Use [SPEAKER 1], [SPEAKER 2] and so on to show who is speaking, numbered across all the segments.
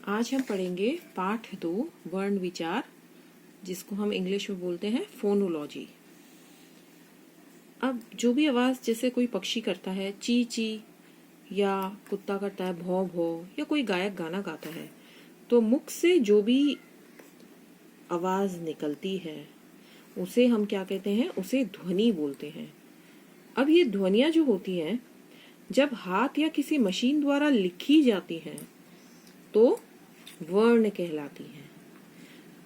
[SPEAKER 1] आज हम पढ़ेंगे पाठ 2 वर्ण विचार, जिसको हम इंग्लिश में बोलते हैं फोनोलॉजी। अब जो भी आवाज जैसे कोई पक्षी करता है ची ची, या कुत्ता करता है भौ भौ, या कोई गायक गाना गाता है, तो मुख से जो भी आवाज निकलती है उसे हम क्या कहते हैं? उसे ध्वनि बोलते हैं। अब ये ध्वनियां जो होती हैं, जब हाथ या किसी मशीन द्वारा लिखी जाती हैं तो वर्ण कहलाती हैं।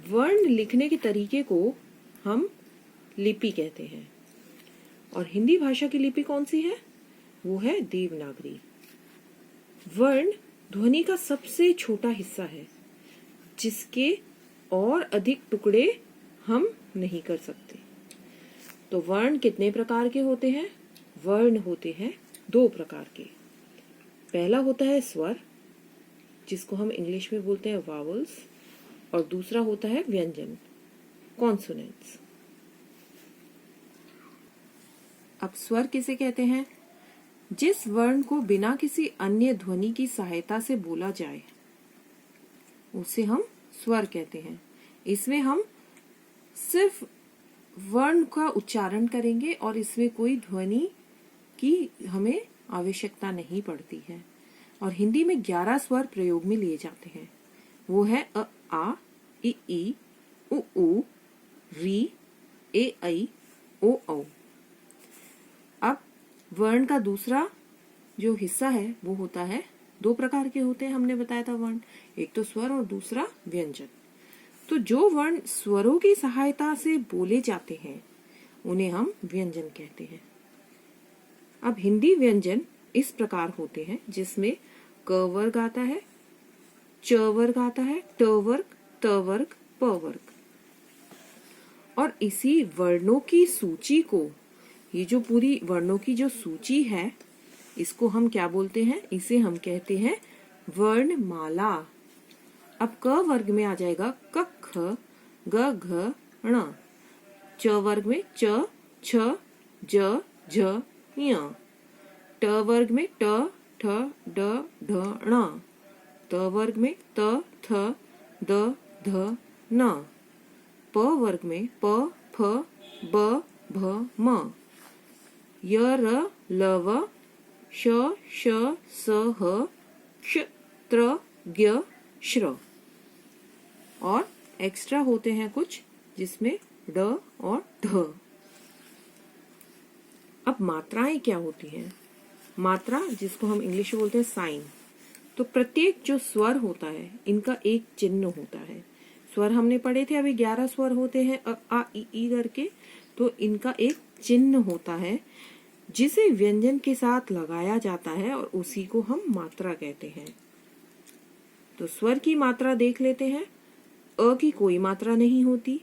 [SPEAKER 1] वर्ण लिखने के तरीके को हम लिपि कहते हैं। और हिंदी भाषा की लिपि कौन सी है? वो है देवनागरी। वर्ण ध्वनि का सबसे छोटा हिस्सा है, जिसके और अधिक टुकड़े हम नहीं कर सकते। तो वर्ण कितने प्रकार के होते हैं? वर्ण होते हैं 2 प्रकार के। पहला होता है स्वर, जिसको हम इंग्लिश में बोलते हैं वावल्स, और दूसरा होता है व्यंजन, कॉन्सोनेंट्स। अब स्वर किसे कहते हैं? जिस वर्ण को बिना किसी अन्य ध्वनि की सहायता से बोला जाए उसे हम स्वर कहते हैं। इसमें हम सिर्फ वर्ण का उच्चारण करेंगे और इसमें कोई ध्वनि की हमें आवश्यकता नहीं पड़ती है। और हिंदी में 11 स्वर प्रयोग में लिए जाते हैं। वो है अ आ, ई उ ऊ, री, ए ऐ, ओ औ। अब वर्ण का दूसरा जो हिस्सा है वो होता है, 2 प्रकार के होते हैं, हमने बताया था वर्ण, एक तो स्वर और दूसरा व्यंजन। तो जो वर्ण स्वरों की सहायता से बोले जाते हैं उन्हें हम व्यंजन कहते हैं। अब हिंदी व्यंजन इस प्रकार होते हैं, जिसमें क वर्ग आता है, च वर्ग आता है, ट वर्ग, त वर्ग, प वर्ग। और इसी वर्णों की सूची को, ये जो पूरी वर्णों की जो सूची है, इसको हम क्या बोलते हैं? इसे हम कहते हैं वर्णमाला। अब क वर्ग में आ जाएगा क ख ग घ ण। च वर्ग में च छ ज झ ञ। ट वर्ग में ट ठ ड ढ ण। त वर्ग में त थ द ध न। प वर्ग में प फ ब भ म। य र ल व श श स ह क्ष त्र ज्ञ श्र। और एक्स्ट्रा होते हैं कुछ, जिसमें ड और ढ। अब मात्राएं क्या होती हैं? मात्रा, जिसको हम इंग्लिश में बोलते हैं साइन। तो प्रत्येक जो स्वर होता है, इनका एक चिन्ह होता है। स्वर हमने पढ़े थे, अभी 11 स्वर होते हैं अ आ इ ई करके। तो इनका एक चिन्ह होता है, जिसे व्यंजन के साथ लगाया जाता है, और उसी को हम मात्रा कहते हैं। तो स्वर की मात्रा देख लेते हैं। अ की कोई मात्रा नहीं होती।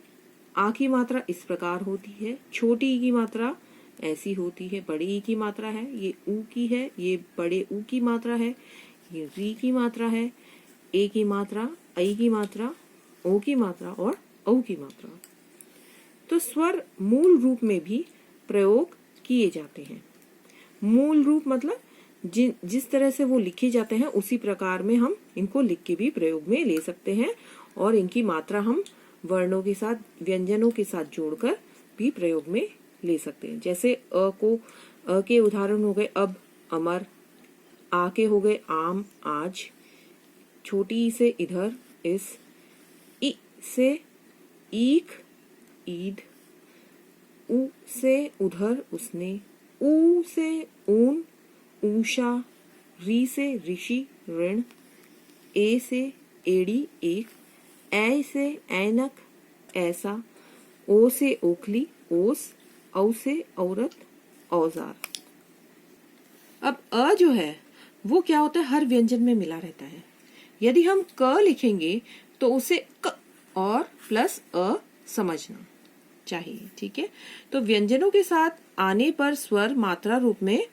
[SPEAKER 1] आ की मात्रा इस प्रकार होती है। छोटी ई की मात्रा ऐसी होती है। बड़ी ई की मात्रा है, ये ऊ की है, ये बड़े ऊ की मात्रा है, ये री की मात्रा है, ए की मात्रा, ऐ की मात्रा, ओ की मात्रा और औ की मात्रा। तो स्वर मूल रूप में भी प्रयोग किए जाते हैं। मूल रूप मतलब जिस तरह से वो लिखे जाते हैं उसी प्रकार में हम इनको लिख के भी प्रयोग में ले सकते हैं, और इनकी मात्रा हम वर्णों के साथ, व्यंजनों के साथ जोड़कर भी प्रयोग में ले सकते हैं। जैसे अ के उदाहरण हो गए अब, अमर। आ के हो गए आम, आज। छोटी ई से इधर, इस। ई से ईख, ईद। उ से उधर, उसने। ऊ से ऊन, ऊषा। री से ऋषि, ऋण। ए से एड़ी, एक। ऐ से ऐनक, ऐसा। ओ से ओखली, ओस। औ से औरत, औजार। अब अ जो है वो क्या होता है? हर व्यंजन में मिला रहता है। यदि हम क लिखेंगे तो उसे क और प्लस अ समझना चाहिए, ठीक है? तो व्यंजनों के साथ आने पर स्वर मात्रा रूप में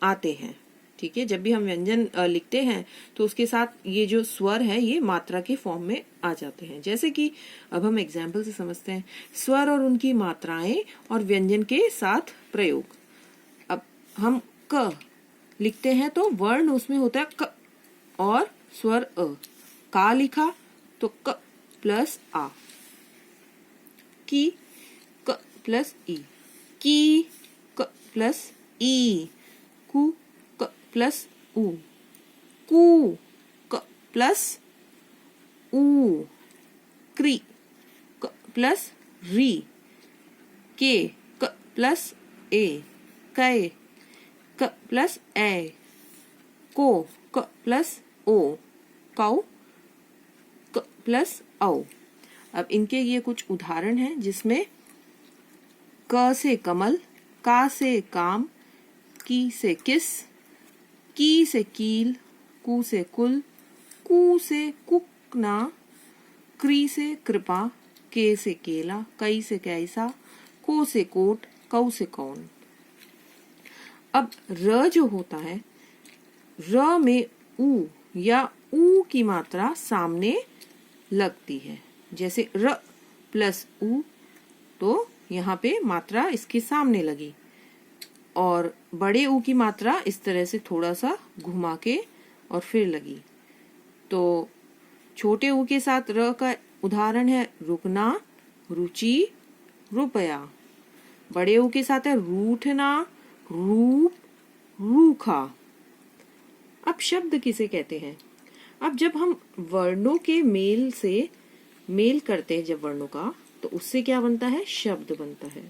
[SPEAKER 1] आते हैं, ठीक है? जब भी हम व्यंजन लिखते हैं तो उसके साथ ये जो स्वर है ये मात्रा के फॉर्म में आ जाते हैं। जैसे कि अब हम एग्जाम्पल से समझते हैं, स्वर और उनकी मात्राएं और व्यंजन के साथ प्रयोग। अब हम क लिखते हैं तो वर्ण उसमें होता है क और स्वर अ। का लिखा तो क प्लस आ, की क प्लस ई, की क प्लस ई, कु क प्लस उ, कु क प्लस उ, क्री क प्लस री, के क प्लस ए, कै क प्लस ए, को क प्लस ओ, कौ क प्लस औ। अब इनके ये कुछ उदाहरण हैं जिसमें क से कमल, का से काम, की से किस, की से कील, कु से कुल, कु से कुकना, क्री से कृपा, के से केला, कई से कैसा, को से कोट, कौ से कौन। अब र जो होता है, र में उ या ऊ की मात्रा सामने लगती है। जैसे र प्लस उ, तो यहाँ पे मात्रा इसके सामने लगी, और बड़े ऊ की मात्रा इस तरह से थोड़ा सा घुमा के और फिर लगी। तो छोटे ऊ के साथ र का उदाहरण है रुकना, रुचि, रुपया। बड़े ऊ के साथ है रूठना, रूप, रूखा। अब शब्द किसे कहते हैं? अब जब हम वर्णों के मेल से मेल करते हैं जब वर्णों का, तो उससे क्या बनता है? शब्द बनता है।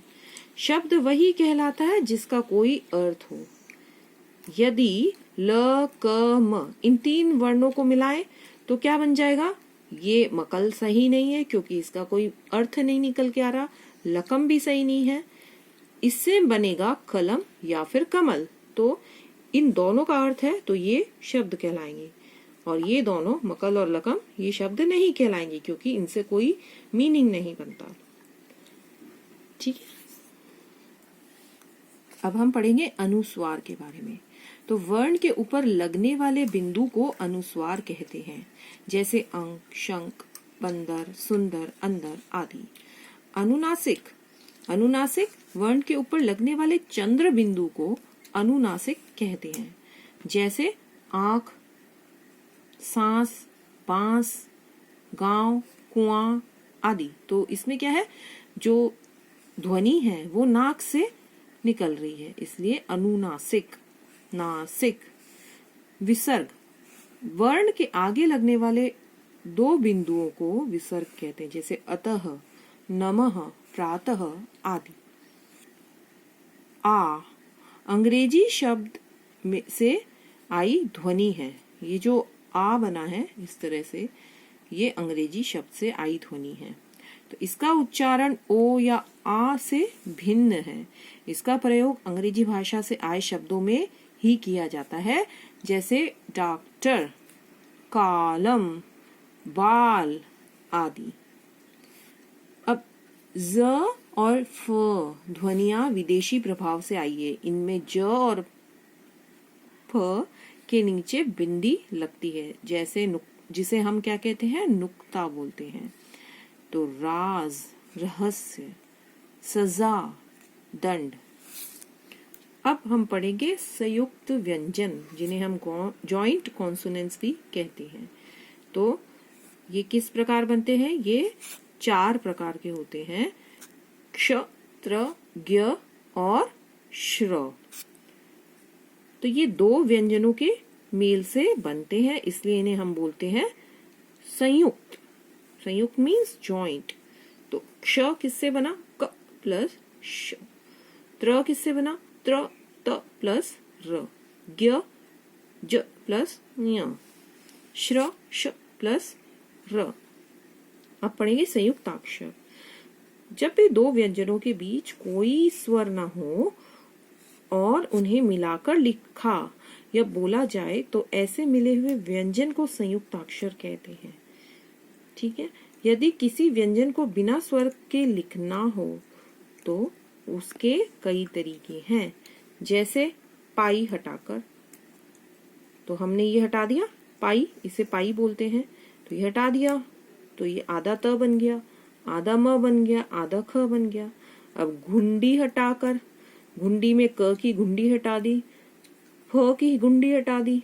[SPEAKER 1] शब्द वही कहलाता है जिसका कोई अर्थ हो। यदि ल, क, म इन तीन वर्णों को मिलाएं तो क्या बन जाएगा? ये मकल सही नहीं है क्योंकि इसका कोई अर्थ नहीं निकल के आ रहा। लकम भी सही नहीं है। इससे बनेगा कलम या फिर कमल। तो इन दोनों का अर्थ है तो ये शब्द कहलाएंगे, और ये दोनों मकल और लकम ये शब्द नहीं कहलाएंगे क्योंकि इनसे कोई मीनिंग नहीं बनता। ठीक है, अब हम पढ़ेंगे अनुस्वार के बारे में। तो वर्ण के ऊपर लगने वाले बिंदु को अनुस्वार कहते हैं, जैसे अंक, शंख, बंदर, सुंदर, अंदर आदि। अनुनासिक, अनुनासिक वर्ण के ऊपर लगने वाले चंद्र बिंदु को अनुनासिक कहते हैं, जैसे आंख, सांस, बांस, गांव, कुआं आदि। तो इसमें क्या है, जो ध्वनि है वो नाक से निकल रही है, इसलिए अनुनासिक। नासिक। विसर्ग, वर्ण के आगे लगने वाले दो बिंदुओं को विसर्ग कहते हैं, जैसे अतः, नमः, प्रातः आदि। आ, अंग्रेजी शब्द में से आई ध्वनि है। ये जो आ बना है इस तरह से, ये अंग्रेजी शब्द से आई ध्वनि है। तो इसका उच्चारण ओ या आ से भिन्न है। इसका प्रयोग अंग्रेजी भाषा से आए शब्दों में ही किया जाता है, जैसे डॉक्टर, कॉलम, बाल आदि। अब ज और फ ध्वनियां विदेशी प्रभाव से आई है। इनमें ज और फ के नीचे बिंदी लगती है, जैसे जिसे हम क्या कहते हैं? नुक्ता बोलते हैं। तो राज, रहस्य, सजा, दंड। अब हम पढ़ेंगे संयुक्त व्यंजन, जिन्हें हम जॉइंट कॉन्सोनेंट्स भी कहते हैं। तो ये किस प्रकार बनते हैं? ये 4 प्रकार के होते हैं, क्ष, त्र, ज्ञ और श्र। तो ये 2 व्यंजनों के मेल से बनते हैं, इसलिए इन्हें हम बोलते हैं संयुक्त। संयुक्त मीन्स जॉइंट। तो क्ष किससे बना? क प्लस श। त्र किससे बना? त्र, त प्लस र। ज्ञ, ज प्लस ञ। श्र, श प्लस र। अब पढ़ेंगे संयुक्ताक्षर। जब भी 2 व्यंजनों के बीच कोई स्वर न हो और उन्हें मिलाकर लिखा या बोला जाए तो ऐसे मिले हुए व्यंजन को संयुक्ताक्षर कहते हैं। ठीक है, यदि किसी व्यंजन को बिना स्वर के लिखना हो तो उसके कई तरीके हैं, जैसे पाई हटाकर। तो हमने ये हटा दिया पाई, इसे पाई बोलते हैं, तो ये हटा दिया तो ये आधा त बन गया, आधा म बन गया, आधा ख बन गया। अब घुंडी हटाकर, घुंडी में क की घुंडी हटा दी, फ की घुंडी हटा दी।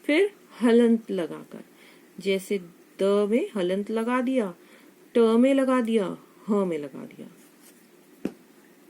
[SPEAKER 1] फिर हलंत लगाकर, जैसे द में हलंत लगा दिया, ट में लगा दिया, ह में लगा दिया।